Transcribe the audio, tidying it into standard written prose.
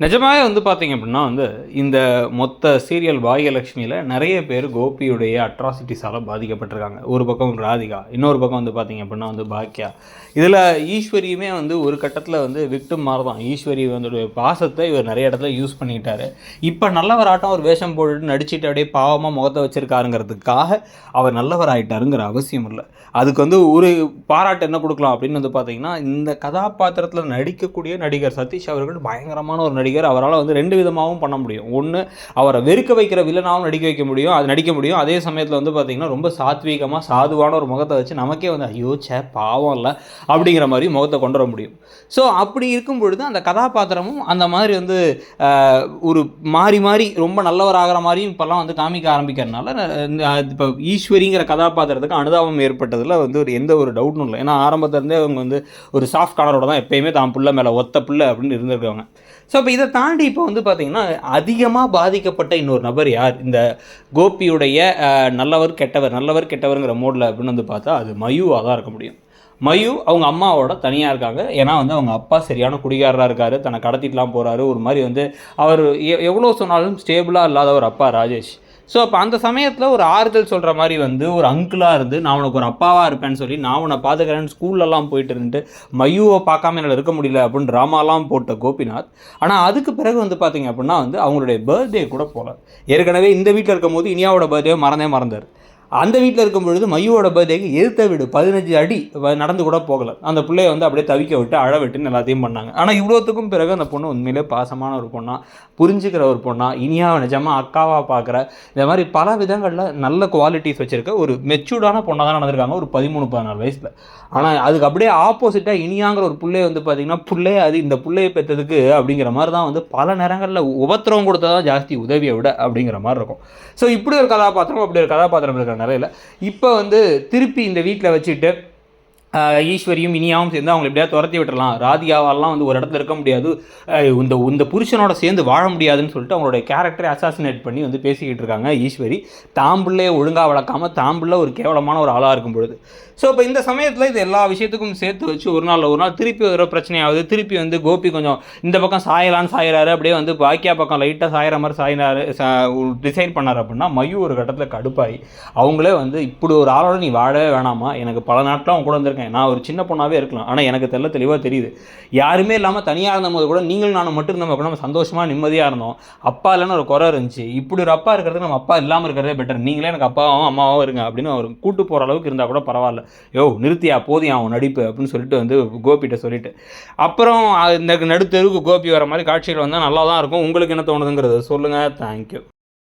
நிஜமாவே வந்து பார்த்தீங்க அப்படின்னா இந்த மொத்த சீரியல் பாகியலட்சுமியில் நிறைய பேர் கோபியுடைய அட்ராசிட்டிஸால் பாதிக்கப்பட்டிருக்காங்க. ஒரு பக்கம் ராதிகா, இன்னொரு பக்கம் வந்து பார்த்தீங்க அப்படின்னா பாக்கியா. இதில் ஈஸ்வரியுமே ஒரு கட்டத்தில் விக்டிம் மாதிரி தான். ஈஸ்வரி பாசத்தை இவர் நிறைய இடத்துல யூஸ் பண்ணிக்கிட்டாரு. இப்போ நல்லவராட்டம் ஒரு வேஷம் போட்டுட்டு நடிச்சுட்டு அப்படியே பாவமாக முகத்தை வச்சிருக்காருங்கிறதுக்காக அவர் நல்லவர் ஆகிட்டாருங்கிற அவசியம் இல்லை. அதுக்கு ஒரு பாராட்டு என்ன கொடுக்கலாம் அப்படின்னு பார்த்தீங்கன்னா, இந்த கதாபாத்திரத்தில் நடிக்கக்கூடிய நடிகர் சதீஷ் அவர்கள் பயங்கரமான ஒரு நடிகர். அவரால் ரெண்டு விதமாகவும் பண்ண முடியும். ஒன்று, அவரை வெறுக்க வைக்கிற வில்லனாகவும் நடிக்க முடியும். அதே சமயத்தில் பார்த்தீங்கன்னா ரொம்ப சாத்வீகமாக சாதுவான ஒரு முகத்தை வச்சு நமக்கே ஐயோ பாவம் இல்லை அப்படிங்கிற மாதிரி முகத்தை கொண்டு வர முடியும். ஸோ அப்படி இருக்கும் பொழுது அந்த கதாபாத்திரமும் அந்த மாதிரி ஒரு மாறி மாறி ரொம்ப நல்லவராகிற மாதிரியும் இப்போல்லாம் காமிக்க ஆரம்பிக்கிறதுனால இப்போ ஈஸ்வரிங்கிற கதாபாத்திரத்துக்கு அனுதாபம் ஏற்பட்டதில் ஒரு எந்த ஒரு டவுட்டும் இல்லை. ஏன்னா ஆரம்பத்திலேருந்தே அவங்க ஒரு சாஃப்ட் கார்னரோட தான் எப்பயுமே தான் புள்ள மேலே ஒத்த புள்ள அப்படின்னு இருந்திருக்காங்க. ஸோ இப்போ இதை தாண்டி இப்போ பார்த்தீங்கன்னா அதிகமாக பாதிக்கப்பட்ட இன்னொரு நபர் யார் இந்த கோபியுடைய நல்லவர் கெட்டவருங்கிற மோடில் அப்படின்னு பார்த்தா அது மயுவாக தான் இருக்க முடியும். மயு அவங்க அம்மாவோட தனியாக இருக்காங்க. ஏன்னா அவங்க அப்பா சரியான குடிகாரராக இருக்கார், தன்னை கடத்திட்டுலாம் போகிறாரு. ஒரு மாதிரி அவர் எவ்வளோ சொன்னாலும் ஸ்டேபிளாக இல்லாத ஒரு அப்பா ராஜேஷ். ஸோ அப்போ அந்த சமயத்தில் ஒரு ஆறுதல் சொல்கிற மாதிரி ஒரு அங்கிளாக இருந்து நான் உனக்கு ஒரு அப்பாவாக இருப்பேன்னு சொல்லி நான் உன்னை பார்த்துக்கிறேன்னு ஸ்கூல்லலாம் போயிட்டு இருந்துட்டு மயுவை பார்க்காம என்னால் இருக்க முடியல அப்படின்னு ட்ராமாலாம் போட்ட கோபிநாத். ஆனால் அதுக்கு பிறகு பார்த்தீங்க அப்படின்னா அவங்களுடைய பர்த்டே கூட போகல. ஏற்கனவே இந்த வீட்டில் இருக்கும் போது இனியாவோட பர்த்டே மறந்தார். அந்த வீட்டில் இருக்கும் பொழுது மயுவோட பர்த்டேக்கு எதிர்த்த வீடு 15 அடி நடந்து கூட போகலை. அந்த பிள்ளைய அப்படியே தவிக்க விட்டு அழ விட்டுன்னு எல்லாத்தையும் பண்ணாங்க. ஆனால் இவ்வளோத்துக்கும் பிறகு அந்த பொண்ணு உண்மையிலே பாசமான ஒரு பொண்ணா, புரிஞ்சுக்கிற ஒரு பொண்ணா, இனியாவை நிஜமாக அக்காவாக பார்க்குற இந்த மாதிரி பல விதங்களில் நல்ல குவாலிட்டிஸ் வச்சுருக்க ஒரு மெச்சூர்டான பொண்ணாக தான் நடந்திருக்காங்க ஒரு 13-14 வயசில். ஆனால் அதுக்கு அப்படியே ஆப்போசிட்டாக இனியாங்கிற ஒரு பிள்ளைய பார்த்திங்கன்னா பிள்ளைய அது இந்த பிள்ளையை பெற்றதுக்கு அப்படிங்கிற மாதிரி தான் பல நேரங்களில் உபத்திரவம் கொடுத்ததான் ஜாஸ்தி உதவியை விட அப்படிங்கிற மாதிரி இருக்கும். ஸோ இப்படி ஒரு கதாபாத்திரம் அப்படி ஒரு கதாபாத்திரம் இருக்கிற நிலையில் இப்போ திருப்பி இந்த வீட்டில் வச்சுட்டு ஈஸ்வரியும் இனியாவும் சேர்ந்து அவங்களை எப்படியா துரத்தி விட்டுறலாம், ராதிகாவெல்லாம் ஒரு இடத்துல இருக்க முடியாது, இந்த புருஷனோட சேர்ந்து வாழ முடியாதுன்னு சொல்லிட்டு அவங்களுடைய கேரக்டரை அசாசினேட் பண்ணி பேசிக்கிட்டு இருக்காங்க ஈஸ்வரி. தாம்பிள்ளையை ஒழுங்காக வளர்க்காமல் தாம்பிள்ள ஒரு கேவலமான ஒரு ஆளாக இருக்கும் பொழுது. ஸோ இப்போ இந்த சமயத்தில் இது எல்லா விஷயத்துக்கும் சேர்த்து வச்சு ஒரு நாள் திருப்பி ஒரு பிரச்சனையாகுது. திருப்பி கோபி கொஞ்சம் இந்த பக்கம் சாயிறாரு, அப்படியே பாக்கியா பக்கம் லைட்டாக சாயிற மாதிரி சாயினாரு டிசைட் பண்ணார் அப்படின்னா மயு ஒரு கட்டத்தில் கடுப்பாகி அவங்களே இப்படி ஒரு ஆளோட நீ வாழவே வேணாமா, எனக்கு பல நாட்களும் அவங்க கூட வந்திருக்கேன், நான் ஒரு சின்ன பொண்ணாகவே இருக்கலாம், ஆனால் எனக்கு தெளிவாக தெரியுது யாருமே இல்லாமல் தனியாக இருந்தபோது கூட நீங்களும் நானும் மட்டும் இருந்தோம் கூட நம்ம சந்தோஷமாக நிம்மதியாக இருந்தோம். அப்பா இல்லைன்னு ஒரு குறை இருந்துச்சு, இப்படி ஒரு அப்பா இருக்கிறது நம்ம அப்பா இல்லாமல் இருக்கிறதே பெட்டர், நீங்களே எனக்கு அப்பாவும் அம்மாவும் இருங்க அப்படின்னு அவர் கூட்டு போகிற அளவுக்கு இருந்தால் கூட பரவாயில்ல, யோ நிறுத்தியா போதியா அவன் நடிப்பு அப்படின்னு சொல்லிட்டு கோபிகிட்ட சொல்லிட்டு அப்புறம் இந்த நடுத்தெருவுக்கு கோபி வர மாதிரி காட்சிகள் வந்தால் நல்லா தான் இருக்கும். உங்களுக்கு என்ன தோணுதுங்கிறத சொல்லுங்கள். தேங்க்யூ.